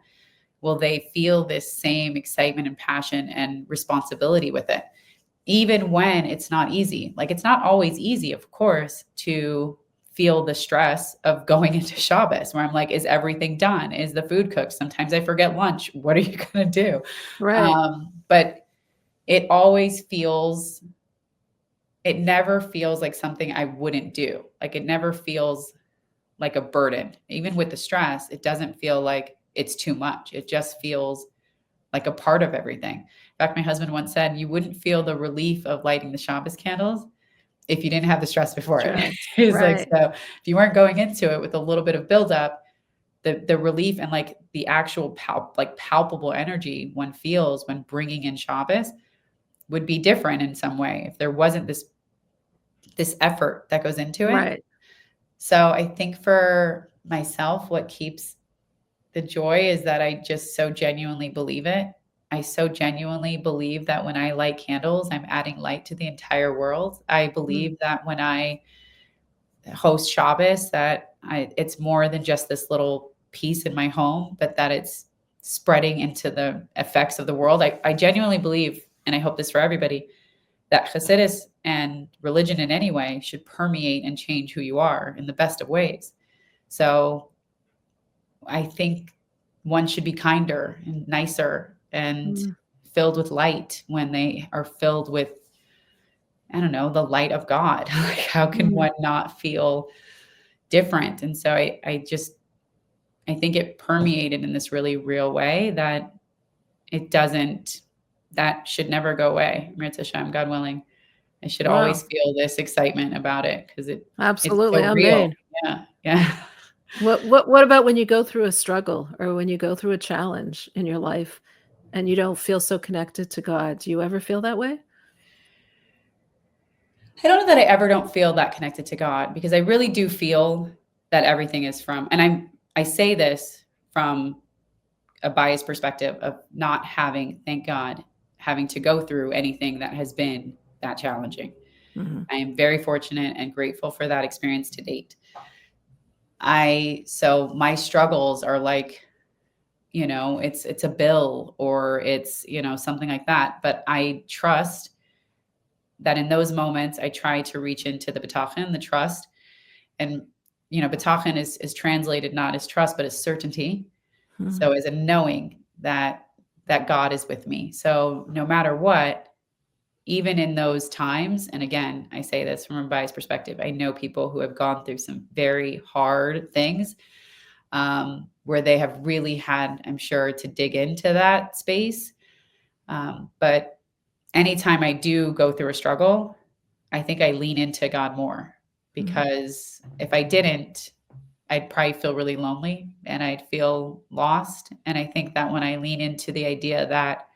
Will they feel this same excitement and passion and responsibility with it? Even when it's not easy. Like it's not always easy, of course, to feel the stress of going into Shabbos where I'm like, is everything done? Is the food cooked? Sometimes I forget lunch. What are you going to do? Right. But it never feels like something I wouldn't do. Like it never feels like a burden. Even with the stress, it doesn't feel like it's too much. It just feels like a part of everything. In fact, my husband once said, you wouldn't feel the relief of lighting the Shabbos candles if you didn't have the stress before it. He was like, so if you weren't going into it with a little bit of buildup, the relief and like the actual palpable energy one feels when bringing in Shabbos would be different in some way if there wasn't this effort that goes into it. Right. So I think for myself, what keeps the joy is that I just so genuinely believe it. I so genuinely believe that when I light candles, I'm adding light to the entire world. I believe that when I host Shabbos, that it's more than just this little piece in my home, but that it's spreading into the effects of the world. I genuinely believe, and I hope this for everybody, that Chassidus and religion in any way should permeate and change who you are in the best of ways. So I think one should be kinder and nicer and filled with light when they are filled with, I don't know, the light of God. Like how can one not feel different? And so I think it permeated in this really real way that it doesn't that should never go away. Mirz Hashem, God willing. I should Wow. always feel this excitement about it because it's Absolutely. so real. Amen. Yeah. Yeah. What about when you go through a struggle or when you go through a challenge in your life and you don't feel so connected to God? Do you ever feel that way? I don't know that I ever don't feel that connected to God because I really do feel that everything is from, and I say this from a biased perspective of not having, thank God, having to go through anything that has been that challenging. Mm-hmm. I am very fortunate and grateful for that experience to date. So my struggles are like, it's a bill or it's, something like that. But I trust that in those moments, I try to reach into the bitachon, the trust. And, bitachon is translated not as trust, but as certainty. Mm-hmm. So as a knowing that God is with me. So no matter what, even in those times, and again, I say this from a biased perspective, I know people who have gone through some very hard things where they have really had, I'm sure, to dig into that space. But anytime I do go through a struggle, I think I lean into God more because if I didn't, I'd probably feel really lonely and I'd feel lost. And I think that when I lean into the idea that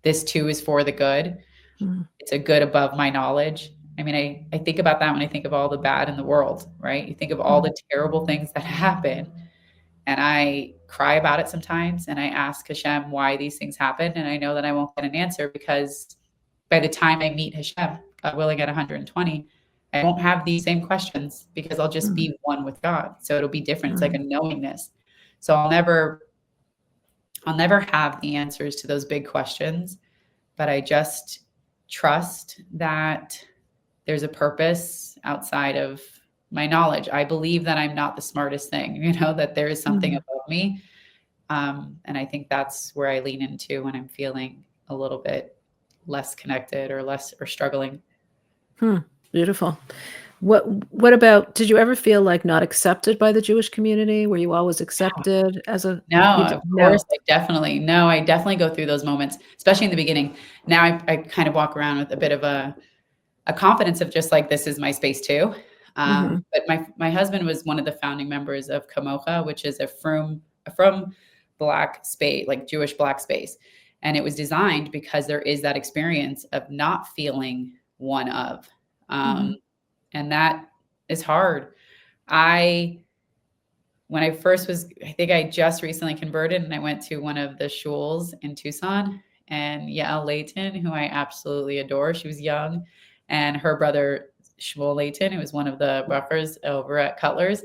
this too is for the good, Mm-hmm. it's a good above my knowledge. I mean, I think about that when I think of all the bad in the world, right? You think of all the terrible things that happen. And I cry about it sometimes. And I ask Hashem why these things happen. And I know that I won't get an answer because by the time I meet Hashem, God willing, at 120, I won't have these same questions because I'll just be one with God. So it'll be different. It's like a knowingness. So I'll never have the answers to those big questions, but I just trust that there's a purpose outside of my knowledge. I believe that I'm not the smartest thing, that there is something above me. And I think that's where I lean into when I'm feeling a little bit less connected or struggling. Beautiful. What about, did you ever feel like not accepted by the Jewish community? Were you always accepted as a No, of course, no. I definitely go through those moments, especially in the beginning. Now I kind of walk around with a bit of a confidence of just like, this is my space too. But my husband was one of the founding members of Kamocha, which is a from Black space, like Jewish Black space. And it was designed because there is that experience of not feeling one of, and that is hard. When I I think I just recently converted and I went to one of the shuls in Tucson, and Yael Layton, who I absolutely adore, she was young, and her brother Shmuel Layton, who was one of the brachers over at Cutler's,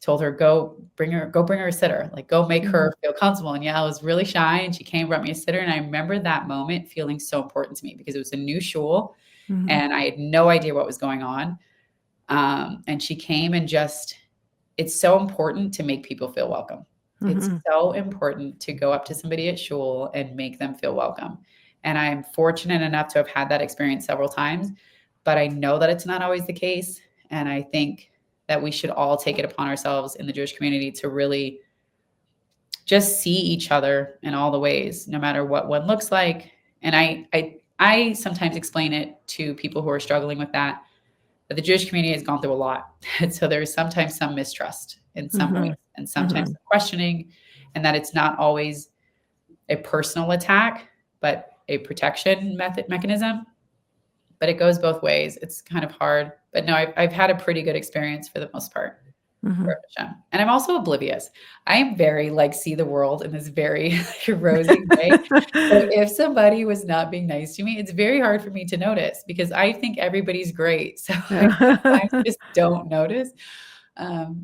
told her, go bring her a sitter, like go make her feel comfortable. And Yael was really shy and she came, brought me a sitter. And I remember that moment feeling so important to me because it was a new shul and I had no idea what was going on. And she came and it's so important to make people feel welcome. It's so important to go up to somebody at shul and make them feel welcome. And I'm fortunate enough to have had that experience several times, but I know that it's not always the case. And I think that we should all take it upon ourselves in the Jewish community to really just see each other in all the ways, no matter what one looks like. And I sometimes explain it to people who are struggling with that the Jewish community has gone through a lot. And so there's sometimes some mistrust in some ways and sometimes some questioning, and that it's not always a personal attack, but a protection mechanism. But it goes both ways. It's kind of hard. But no, I've had a pretty good experience for the most part. And I'm also oblivious. I am very see the world in this very rosy way. So if somebody was not being nice to me, it's very hard for me to notice because I think everybody's great. So I just don't notice,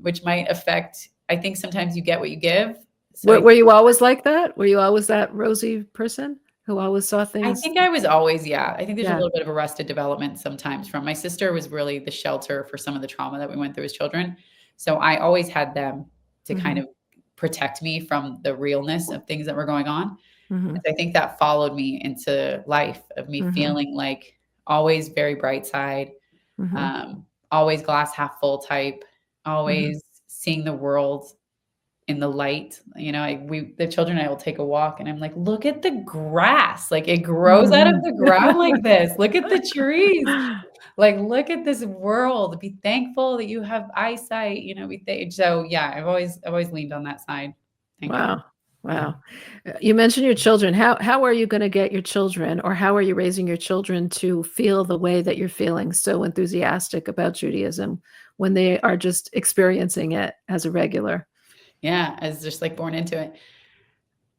which might affect. I think sometimes you get what you give. So were you always like that? Were you always that rosy person who always saw things? I think I was always, yeah. I think there's a little bit of arrested development sometimes from my sister was really the shelter for some of the trauma that we went through as children. So I always had them to kind of protect me from the realness of things that were going on. And I think that followed me into life of me feeling like always very bright side, always glass half full type, always seeing the world in the light. The children and I will take a walk and I'm like, look at the grass. Like it grows out of Mhm. the ground like this. Look at the trees. Like, look at this world. Be thankful that you have eyesight, so yeah, I've always leaned on that side. Thank God. Wow. Wow. You mentioned your children. How are you gonna get your children, or how are you raising your children to feel the way that you're feeling so enthusiastic about Judaism when they are just experiencing it as a regular? Yeah, as just like born into it.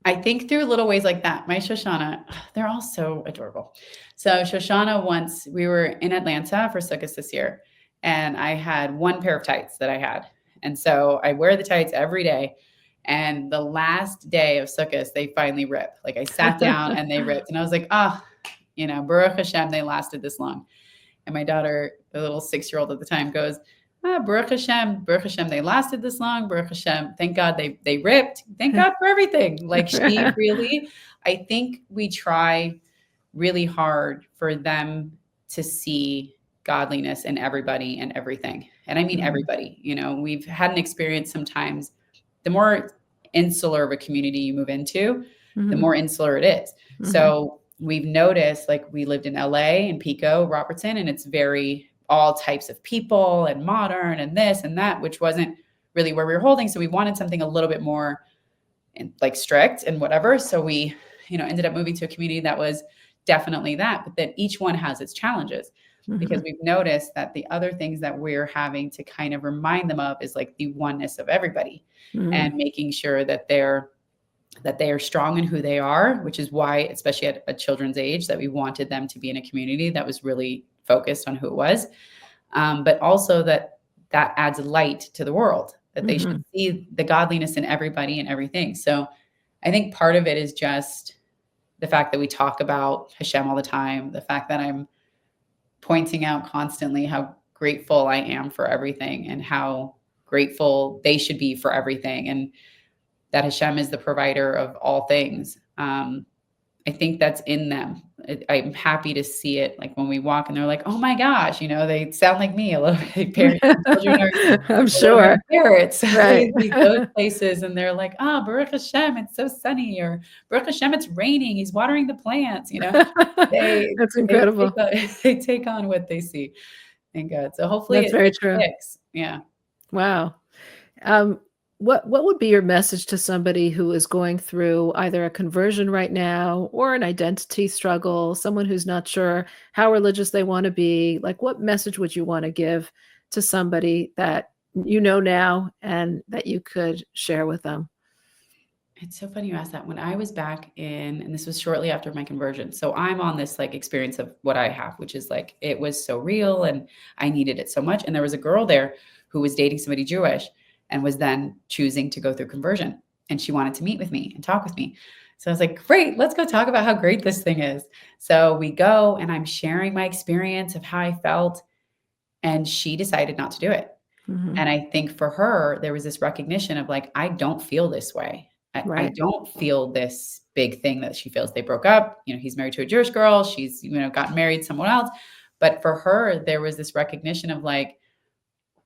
I think through little ways like that. My Shoshana, they're all so adorable. So Shoshana, once we were in Atlanta for Sukkot this year, and I had one pair of tights that I had. And so I wear the tights every day. And the last day of Sukkot, they finally rip. Like I sat down and they ripped. And I was like, Baruch Hashem, they lasted this long. And my daughter, the little 6-year-old at the time, goes, Baruch Hashem, they lasted this long. Baruch Hashem, thank God they ripped. Thank God for everything. Like she really, I think we try really hard for them to see godliness in everybody and everything. And I mean Mhm. everybody. We've had an experience sometimes. The more insular of a community you move into, the Mhm. more insular it is. Mhm. So we've noticed, like we lived in LA and Pico, Robertson, and it's very all types of people and modern and this and that, which wasn't really where we were holding. So we wanted something a little bit more like strict and whatever. So we, ended up moving to a community that was definitely that, but then each one has its challenges because Mhm. we've noticed that the other things that we're having to kind of remind them of is like the oneness of everybody and Mhm. making sure that they are strong in who they are, which is why, especially at a children's age, that we wanted them to be in a community that was really focused on who it was. But also that adds light to the world, that they should Mhm. see the godliness in everybody and everything. So I think part of it is just the fact that we talk about Hashem all the time, the fact that I'm pointing out constantly how grateful I am for everything and how grateful they should be for everything. And that Hashem is the provider of all things. I think that's in them. I'm happy to see it. Like when we walk and they're like, "Oh my gosh," they sound like me a little bit. Parents, children are I'm a little bit sure. parrots. Right. They go places and they're like, Baruch Hashem, it's so sunny," or "Baruch Hashem, it's raining. He's watering the plants." They That's they take incredible. on, they take on what they see. Thank God. So hopefully That's it, very it true. sticks. Yeah. Wow. Um, what would be your message to somebody who is going through either a conversion right now or an identity struggle, someone who's not sure how religious they want to be? Like, what message would you want to give to somebody that you know now and that you could share with them? It's so funny you asked that. When I was back and this was shortly after my conversion. So I'm on this like experience of what I have, which is like it was so real and I needed it so much. And there was a girl there who was dating somebody Jewish and was then choosing to go through conversion. And she wanted to meet with me and talk with me. So I was like, great, let's go talk about how great this thing is. So we go and I'm sharing my experience of how I felt. And she decided not to do it. Mhm. And I think for her, there was this recognition of like, I don't feel this way. I Right. don't feel this big thing that she feels. They broke up. He's married to a Jewish girl. She's, gotten married someone else. But for her, there was this recognition of like,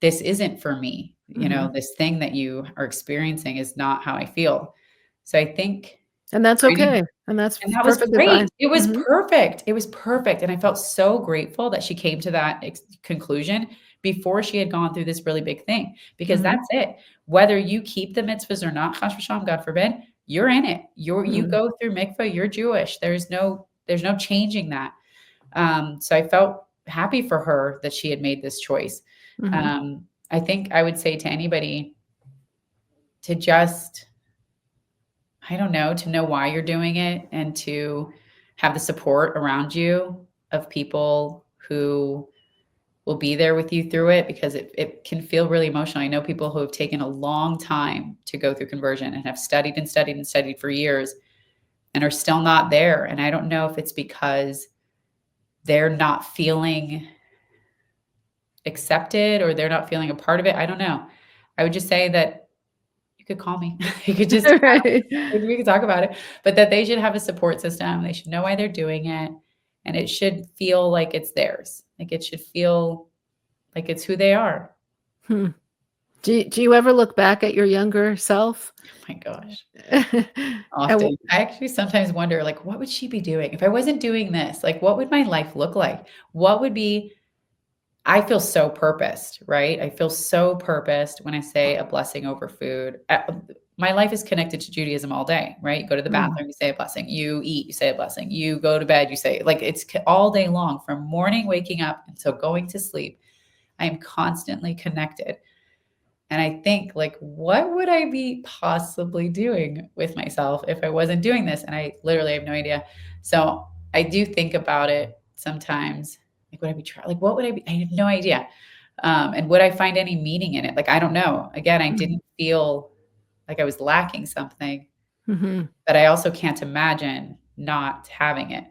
this isn't for me. Mhm. This thing that you are experiencing is not how I feel. So I think And that's I need okay. And that's and that was perfectly great. fine. It was Mhm. perfect. It was perfect, and I felt so grateful that she came to that conclusion before she had gone through this really big thing, because Mhm. that's it. Whether you keep the mitzvahs or not, chas v'shalom, God forbid, you're in it. You Mhm. go through mikvah, you're Jewish. There's no changing that. So I felt happy for her that she had made this choice. Mhm. I think I would say to anybody to just I don't know, to know why you're doing it and to have the support around you of people who will be there with you through it, because it can feel really emotional. I know people who have taken a long time to go through conversion and have studied and studied and studied for years and are still not there. And I don't know if it's because they're not feeling accepted or they're not feeling a part of it. I don't know. I would just say that you could call me. You could just Right. we could talk about it, but that they should have a support system. They should know why they're doing it, and it should feel like it's theirs. Like it should feel like it's who they are. Hmm. Do you ever look back at your younger self? Oh my gosh. And Often. I actually sometimes wonder, like, what would she be doing? If I wasn't doing this, like, what would my life look like? What would be I feel so purposed, right? I feel so purposed when I say a blessing over food. My life is connected to Judaism all day, right? You go to the Mm, bathroom, you say a blessing. You eat, you say a blessing. You go to bed, you say, like, it's all day long from morning waking up until going to sleep. I am constantly connected. And I think, like, what would I be possibly doing with myself if I wasn't doing this? And I literally have no idea. So I do think about it sometimes. Like, would I be trying? Like, what would I be? I have no idea. And would I find any meaning in it? Like, I don't know. Again, I mm, didn't feel like I was lacking something, mhm, but I also can't imagine not having it.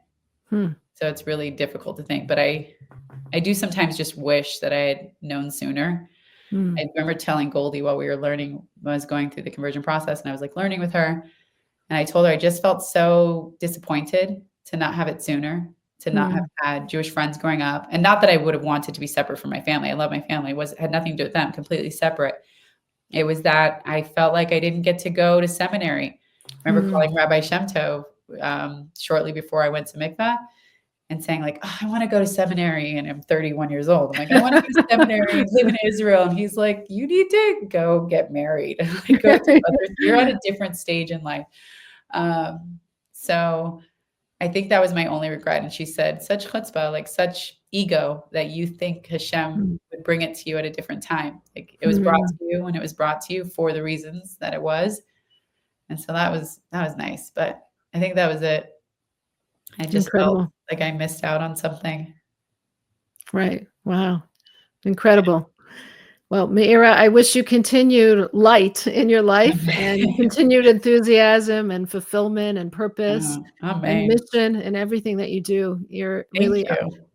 mm, So it's really difficult to think. But I do sometimes just wish that I had known sooner. mm, I remember telling Goldie while we were learning, when I was going through the conversion process, and I was like learning with her. And I told her I just felt so disappointed to not have it sooner, to not have mm, had Jewish friends growing up. And not that I would have wanted to be separate from my family. I love my family. It had nothing to do with them, completely separate. It was that I felt like I didn't get to go to seminary. I remember mm. calling Rabbi Shem Tov shortly before I went to Mikvah and saying like, "Oh, I wanna go to seminary," and I'm 31 years old. I'm like, "I wanna go to seminary, live in Israel," and he's like, "You need to go get married, like, go do other you're at a different stage in life." So I think that was my only regret, and she said, "Such chutzpah, like, such ego that you think Hashem Mm, would bring it to you at a different time. Like, it was brought mm. to you when it was brought to you for the reasons that it was." And so that was nice, but I think that was it. I just felt Incredible. like I missed out on something. Right. Wow. Incredible. Well, Meira, I wish you continued light in your life and continued enthusiasm and fulfillment and purpose and Amen. mission and everything that you do. Thank you.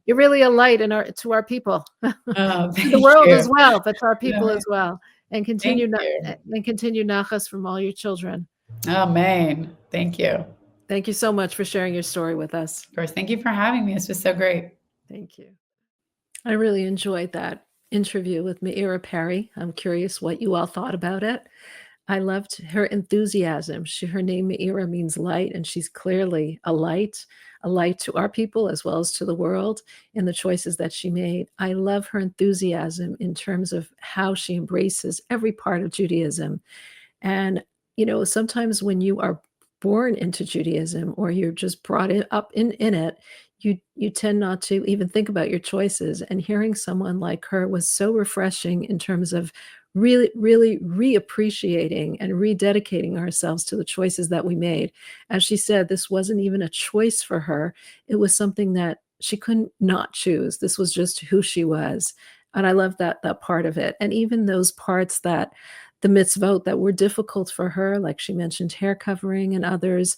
You're really a light in our to our people, Oh, to the thank world you. as well, but to our people Yeah, as well. And thank continue you. and continue nachas from all your children. Amen. Thank you. Of Thank you so much for sharing your story with us. course, thank you for having me. This was so great. Thank you. I really enjoyed that interview with Meira Perry. I'm curious what you all thought about it. I loved her enthusiasm. Her name Meira means light, and she's clearly a light to our people as well as to the world in the choices that she made. I love her enthusiasm in terms of how she embraces every part of Judaism. And, sometimes when you are born into Judaism or you're just brought up in it, you tend not to even think about your choices. And hearing someone like her was so refreshing in terms of really, really reappreciating and rededicating ourselves to the choices that we made. As she said, this wasn't even a choice for her. It was something that she couldn't not choose. This was just who she was. And I love that part of it. And even those parts that the mitzvot that were difficult for her, like she mentioned hair covering and others,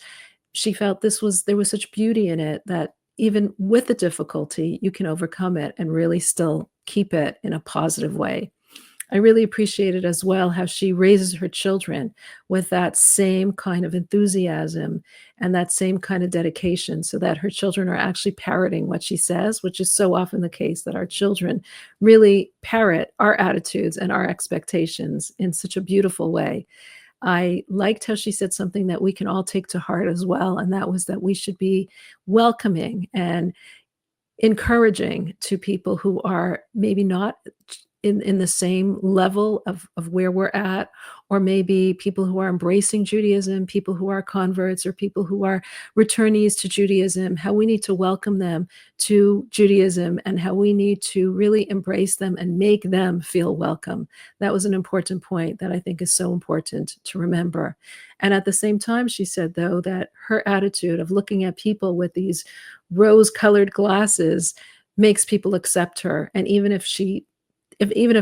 she felt there was such beauty in it that even with the difficulty, you can overcome it and really still keep it in a positive way. I really appreciated as well how she raises her children with that same kind of enthusiasm and that same kind of dedication so that her children are actually parroting what she says, which is so often the case that our children really parrot our attitudes and our expectations in such a beautiful way. I liked how she said something that we can all take to heart as well, and that was that we should be welcoming and encouraging to people who are maybe not in the same level of where we're at, or maybe people who are embracing Judaism, people who are converts, or people who are returnees to Judaism, how we need to welcome them to Judaism and how we need to really embrace them and make them feel welcome. That was an important point that I think is so important to remember. And at the same time, she said, though, that her attitude of looking at people with these rose-colored glasses makes people accept her. And even if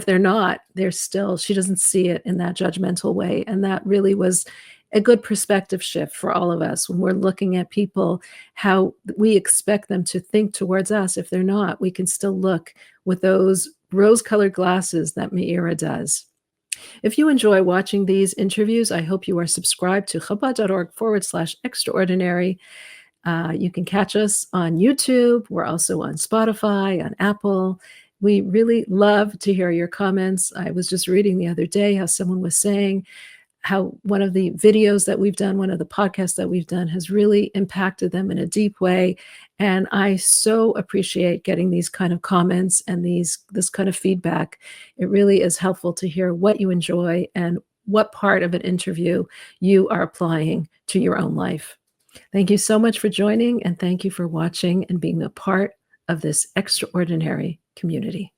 they're not, they're still she doesn't see it in that judgmental way, and that really was a good perspective shift for all of us when we're looking at people, how we expect them to think towards us. If they're not, we can still look with those rose-colored glasses that Meira does. If you enjoy watching these interviews, I hope you are subscribed to Chabad.org/extraordinary. You can catch us on YouTube. We're also on Spotify, on Apple, We really love to hear your comments. I was just reading the other day how someone was saying how one of the videos that we've done, one of the podcasts that we've done has really impacted them in a deep way. And I so appreciate getting these kind of comments and this kind of feedback. It really is helpful to hear what you enjoy and what part of an interview you are applying to your own life. Thank you so much for joining, and thank you for watching and being a part of this extraordinary community.